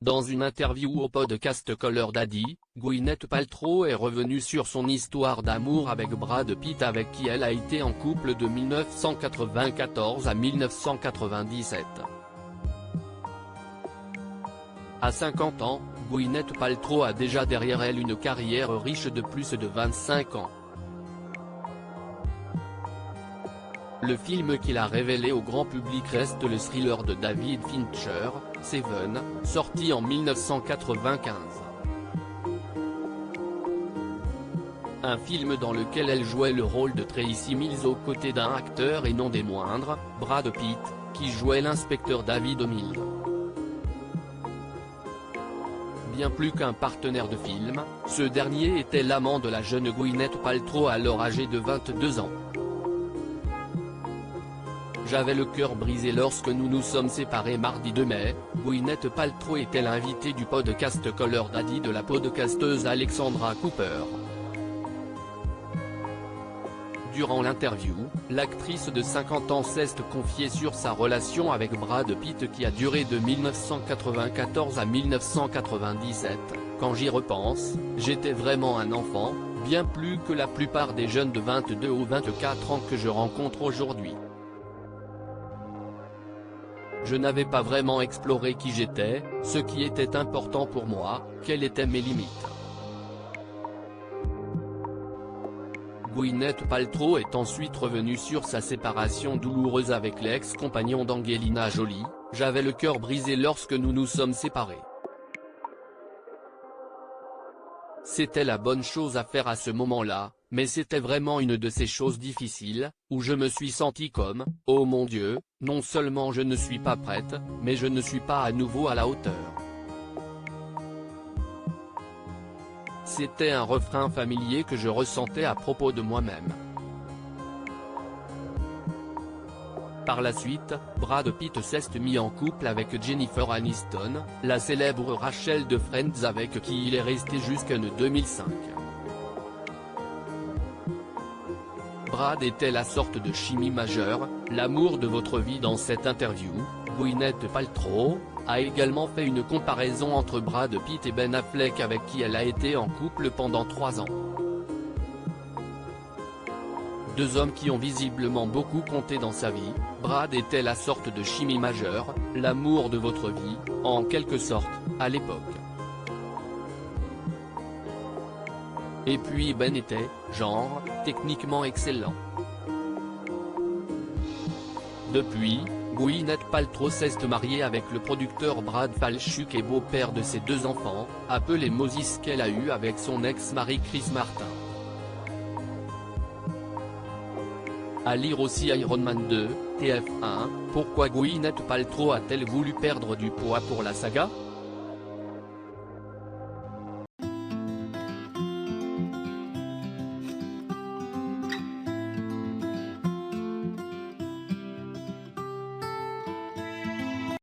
Dans une interview au podcast Call Daddy, Gwyneth Paltrow est revenue sur son histoire d'amour avec Brad Pitt, avec qui elle a été en couple de 1994 à 1997. À 50 ans, Gwyneth Paltrow a déjà derrière elle une carrière riche de plus de 25 ans. Le film qui l'a révélé au grand public reste le thriller de David Fincher, Seven, sorti en 1995. Un film dans lequel elle jouait le rôle de Tracy Mills aux côtés d'un acteur et non des moindres, Brad Pitt, qui jouait l'inspecteur David Mills. Bien plus qu'un partenaire de film, ce dernier était l'amant de la jeune Gwyneth Paltrow alors âgée de 22 ans. J'avais le cœur brisé lorsque nous nous sommes séparés mardi 2 mai, Gwyneth Paltrow était l'invitée du podcast Call Daddy de la podcasteuse Alexandra Cooper. Durant l'interview, l'actrice de 50 ans s'est confiée sur sa relation avec Brad Pitt qui a duré de 1994 à 1997. Quand j'y repense, j'étais vraiment un enfant, bien plus que la plupart des jeunes de 22 ou 24 ans que je rencontre aujourd'hui. Je n'avais pas vraiment exploré qui j'étais, ce qui était important pour moi, quelles étaient mes limites. Gwyneth Paltrow est ensuite revenue sur sa séparation douloureuse avec l'ex-compagnon d'Angelina Jolie. J'avais le cœur brisé lorsque nous nous sommes séparés. C'était la bonne chose à faire à ce moment-là, mais c'était vraiment une de ces choses difficiles, où je me suis senti comme, oh mon Dieu, non seulement je ne suis pas prête, mais je ne suis pas à nouveau à la hauteur. C'était un refrain familier que je ressentais à propos de moi-même. Par la suite, Brad Pitt s'est mis en couple avec Jennifer Aniston, la célèbre Rachel de Friends avec qui il est resté jusqu'en 2005. Brad était la sorte de chimie majeure, l'amour de votre vie. Dans cette interview, Gwyneth Paltrow a également fait une comparaison entre Brad Pitt et Ben Affleck avec qui elle a été en couple pendant 3 ans. Deux hommes qui ont visiblement beaucoup compté dans sa vie. Brad était la sorte de chimie majeure, l'amour de votre vie, en quelque sorte, à l'époque. Et puis Ben était, genre, techniquement excellent. Depuis, Gwyneth Paltrow s'est mariée avec le producteur Brad Falchuk et beau-père de ses 2 enfants, appelé Moses, qu'elle a eu avec son ex-mari Chris Martin. À lire aussi Iron Man 2, TF1, pourquoi Gwyneth Paltrow a-t-elle voulu perdre du poids pour la saga ?